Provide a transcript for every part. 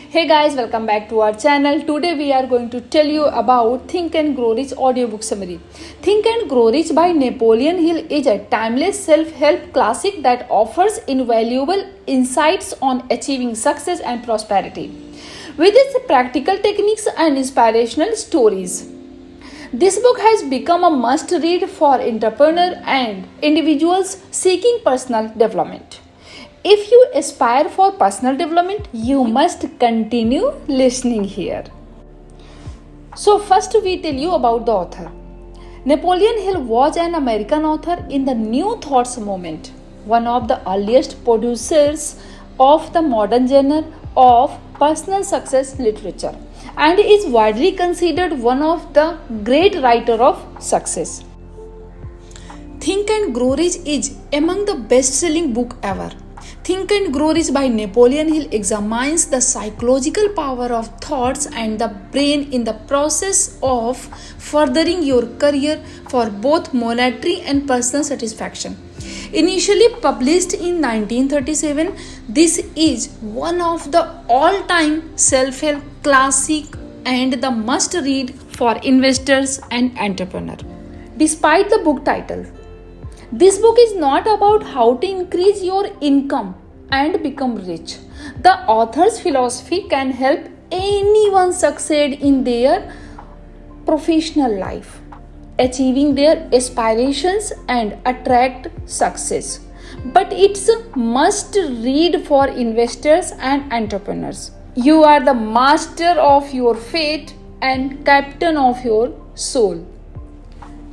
Hey guys, welcome back to our channel. Today we are going to tell you about Think and Grow Rich audiobook summary. Think and Grow Rich by Napoleon Hill is a timeless self-help classic that offers invaluable insights on achieving success and prosperity. With its practical techniques and inspirational stories, this book has become a must-read for entrepreneurs and individuals seeking personal development. If you aspire for personal development, you must continue listening here. So first we tell you about the author. Napoleon Hill was an American author in the New Thoughts movement, one of the earliest producers of the modern genre of personal success literature, and is widely considered one of the great writers of success. Think and Grow Rich is among the best-selling book ever. Think and Grow Rich by Napoleon Hill examines the psychological power of thoughts and the brain in the process of furthering your career for both monetary and personal satisfaction. Initially published in 1937, this is one of the all-time self-help classic and the must-read for investors and entrepreneurs. Despite the book title, this book is not about how to increase your income and become rich. The author's philosophy can help anyone succeed in their professional life, achieving their aspirations and attract success. But it's a must read for investors and entrepreneurs. You are the master of your fate and captain of your soul.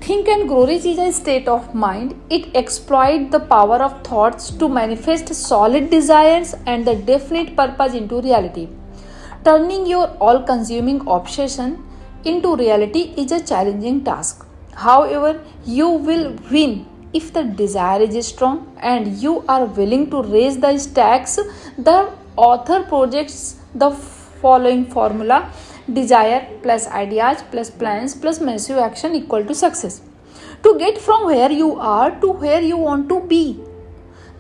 Think and Grow Rich is a state of mind. It exploits the power of thoughts to manifest solid desires and the definite purpose into reality. Turning your all-consuming obsession into reality is a challenging task. However, you will win if the desire is strong and you are willing to raise the stakes. The author projects the following formula: desire plus ideas plus plans plus massive action equal to success. To get from where you are to where you want to be,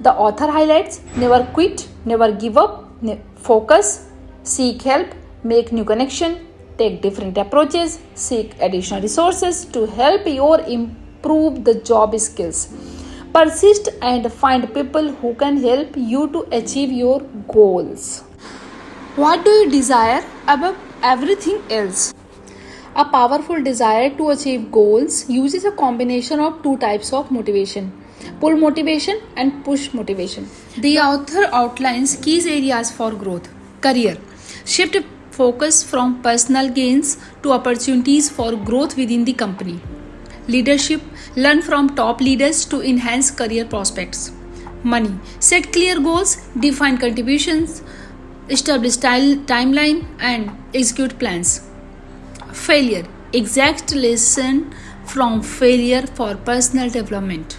the author highlights: never quit, never give up, focus, seek help, make new connection, take different approaches, seek additional resources to help you improve the job skills, persist and find people who can help you to achieve your goals. What do you desire above everything else? A powerful desire to achieve goals uses a combination of two types of motivation: pull motivation and push motivation. The author outlines key areas for growth. Career: shift focus from personal gains to opportunities for growth within the company. Leadership: learn from top leaders to enhance career prospects. Money: set clear goals, define contributions, establish timeline and execute plans. Failure: exact lesson from failure for personal development.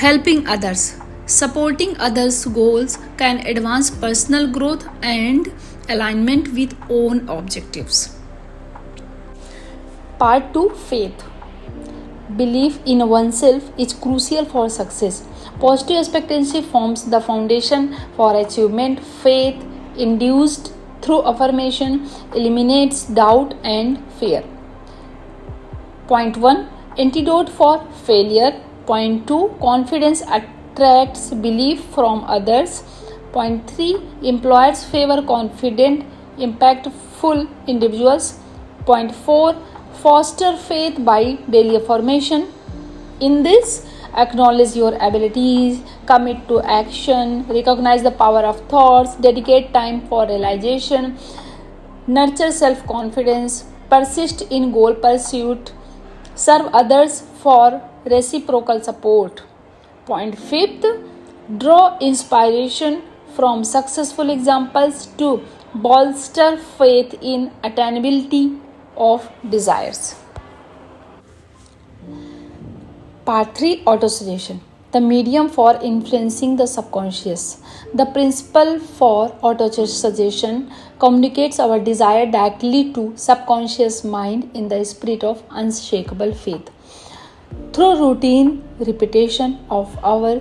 Helping others: supporting others' goals can advance personal growth and alignment with own objectives. Part 2: Faith. Belief in oneself is crucial for success. Positive expectancy forms the foundation for achievement. Faith, induced through affirmation, eliminates doubt and fear. Point 1: Antidote for failure. Point 2: Confidence attracts belief from others. Point 3: Employers favor confident, impactful individuals. Point 4: Foster faith by daily affirmation. In this, acknowledge your abilities, commit to action, recognize the power of thoughts, dedicate time for realization, nurture self-confidence, persist in goal pursuit, serve others for reciprocal support. Point 5: Draw inspiration from successful examples to bolster faith in attainability of desires. Part 3: Autosuggestion. The medium for influencing the subconscious. The principle for autosuggestion communicates our desire directly to subconscious mind in the spirit of unshakable faith. Through routine repetition of our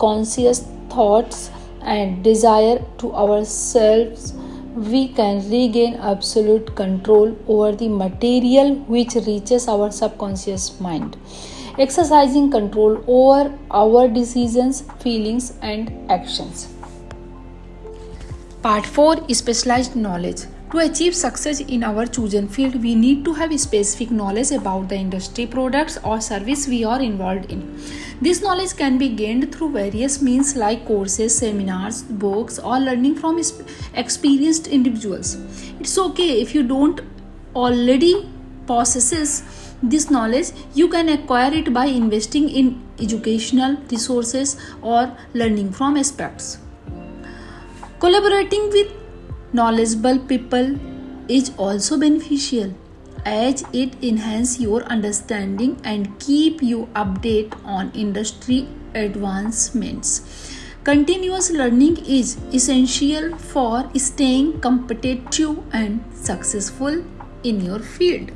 conscious thoughts and desire to ourselves, we can regain absolute control over the material which reaches our subconscious mind, exercising control over our decisions, feelings, and actions. Part 4 is Specialized Knowledge. To achieve success in our chosen field, we need to have specific knowledge about the industry, products, or service we are involved in. This knowledge can be gained through various means like courses, seminars, books, or learning from experienced individuals. It's okay if you don't already possess this knowledge, you can acquire it by investing in educational resources or learning from experts. Collaborating with knowledgeable people is also beneficial as it enhances your understanding and keep you updated on industry advancements. Continuous learning is essential for staying competitive and successful in your field.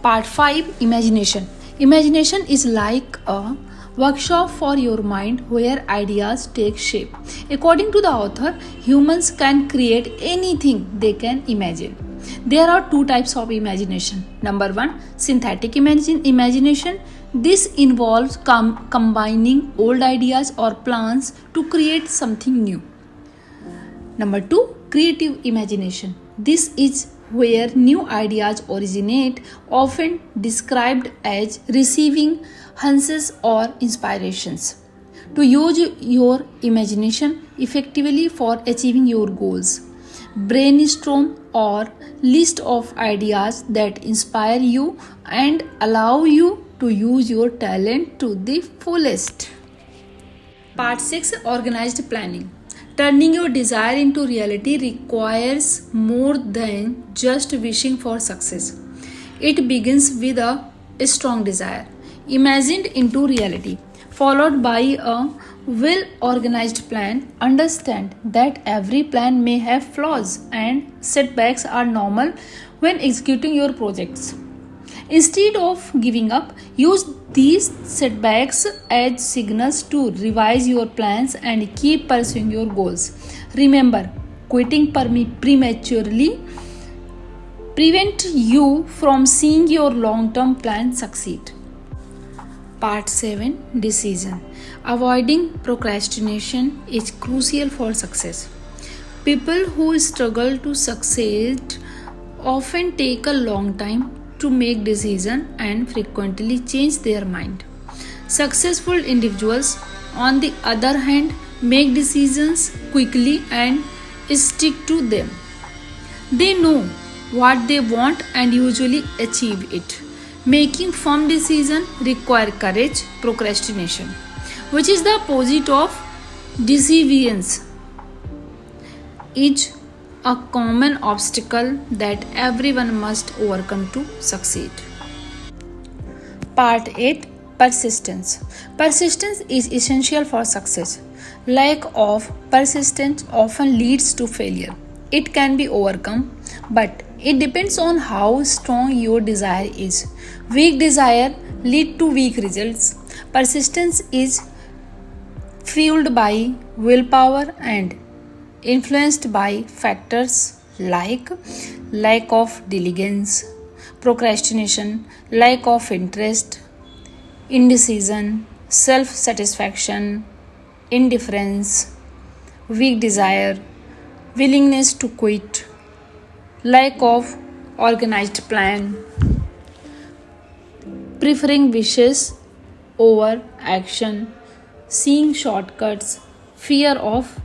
Part 5 Imagination. Imagination is like a workshop for your mind where ideas take shape. According to the author, humans can create anything they can imagine. There are two types of imagination. Number 1, synthetic imagination. This involves combining old ideas or plans to create something new. Number 2, creative imagination. This is where new ideas originate, often described as receiving hunches or inspirations. To use your imagination effectively for achieving your goals, brainstorm or list of ideas that inspire you and allow you to use your talent to the fullest. Part 6 Organized Planning. Turning your desire into reality requires more than just wishing for success. It begins with a strong desire, imagined into reality, followed by a well organized plan. Understand that every plan may have flaws and setbacks are normal when executing your projects. Instead of giving up, use these setbacks as signals to revise your plans and keep pursuing your goals. Remember, quitting prematurely prevent you from seeing your long-term plan succeed. Part 7 Decision. Avoiding procrastination is crucial for success. People who struggle to succeed often take a long time to make decisions and frequently change their mind. Successful individuals, on the other hand, make decisions quickly and stick to them. They know what they want and usually achieve it. Making firm decisions requires courage, procrastination, which is the opposite of disobedience, is a common obstacle that everyone must overcome to succeed. Part 8 Persistence. Persistence is essential for success. Lack of persistence often leads to failure. It can be overcome, but it depends on how strong your desire is. Weak desire leads to weak results. Persistence is fueled by willpower and influenced by factors like lack of diligence, procrastination, lack of interest, indecision, self-satisfaction, indifference, weak desire, willingness to quit, lack of organized plan, preferring wishes over action, seeing shortcuts, fear of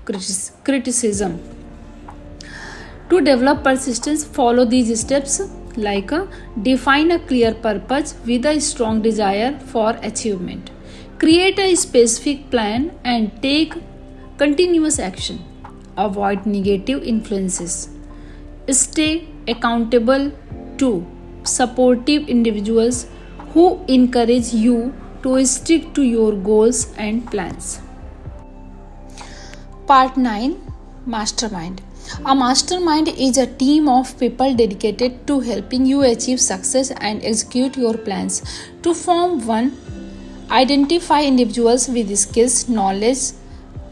criticism. To develop persistence, follow these steps like define a clear purpose with a strong desire for achievement. Create a specific plan and take continuous action. Avoid negative influences. Stay accountable to supportive individuals who encourage you to stick to your goals and plans. Part 9 Mastermind. A mastermind is a team of people dedicated to helping you achieve success and execute your plans. To form one, identify individuals with skills, knowledge,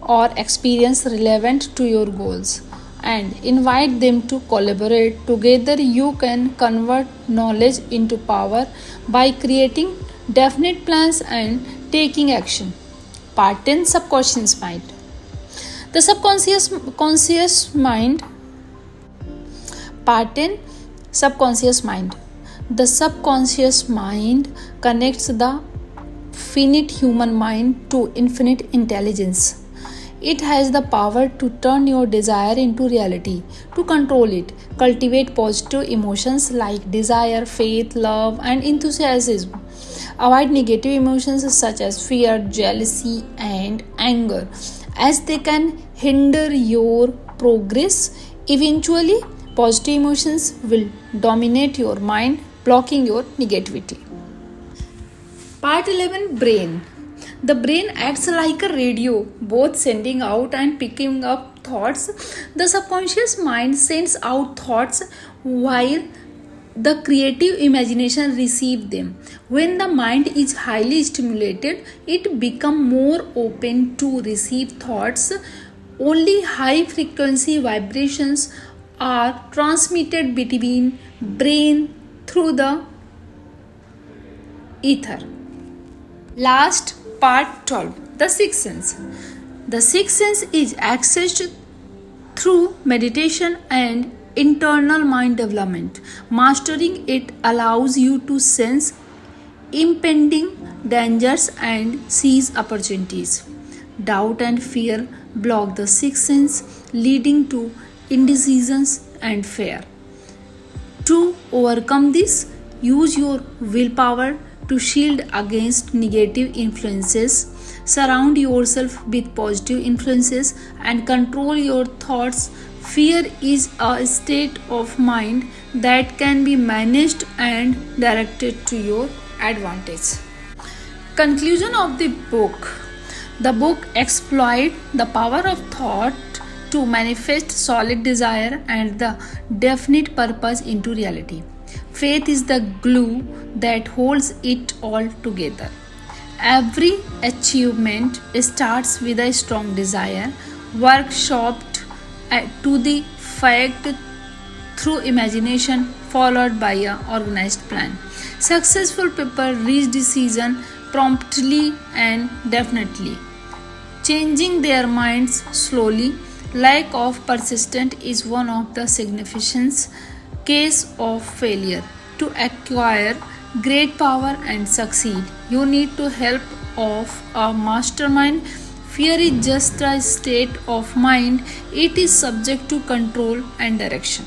or experience relevant to your goals. and invite them to collaborate. Together, you can convert knowledge into power by creating definite plans and taking action. Part 10, Subconscious Mind. The subconscious mind. Part 10, Subconscious Mind. The subconscious mind connects the finite human mind to infinite intelligence. It has the power to turn your desire into reality. To control it, cultivate positive emotions like desire, faith, love, and enthusiasm. Avoid negative emotions such as fear, jealousy, and anger, as they can hinder your progress. Eventually, positive emotions will dominate your mind, blocking your negativity. Part 11, Brain. The brain acts like a radio, both sending out and picking up thoughts. The subconscious mind sends out thoughts while the creative imagination receives them. When the mind is highly stimulated, it becomes more open to receive thoughts. Only high frequency vibrations are transmitted between brain through the ether. Last, part 12, the sixth sense. The sixth sense is accessed through meditation and internal mind development. Mastering it allows you to sense impending dangers and seize opportunities. Doubt and fear block the sixth sense, leading to indecision and fear. To overcome this, use your willpower to shield against negative influences. Surround yourself with positive influences and control your thoughts. Fear is a state of mind that can be managed and directed to your advantage. Conclusion of the book. The book exploits the power of thought to manifest solid desire and the definite purpose into reality. Faith is the glue that holds it all together. Every achievement starts with a strong desire, workshopped to the fact through imagination, followed by an organized plan. Successful people reach decision promptly and definitely, changing their minds slowly. Lack of persistence is one of the significant case of failure. To acquire great power and succeed, you need to help of a mastermind. Fear is just a state of mind. It is subject to control and direction.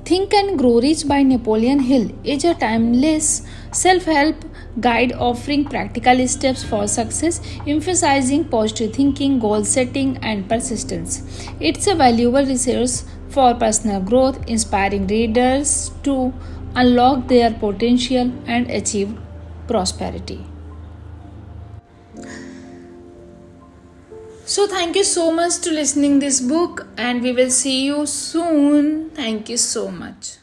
Think and Grow Rich by Napoleon Hill is a timeless self-help guide offering practical steps for success, emphasizing positive thinking, goal setting, and persistence. It's a valuable resource for personal growth, inspiring readers to unlock their potential and achieve prosperity. So thank you so much to listening this book, and we will see you soon. Thank you so much.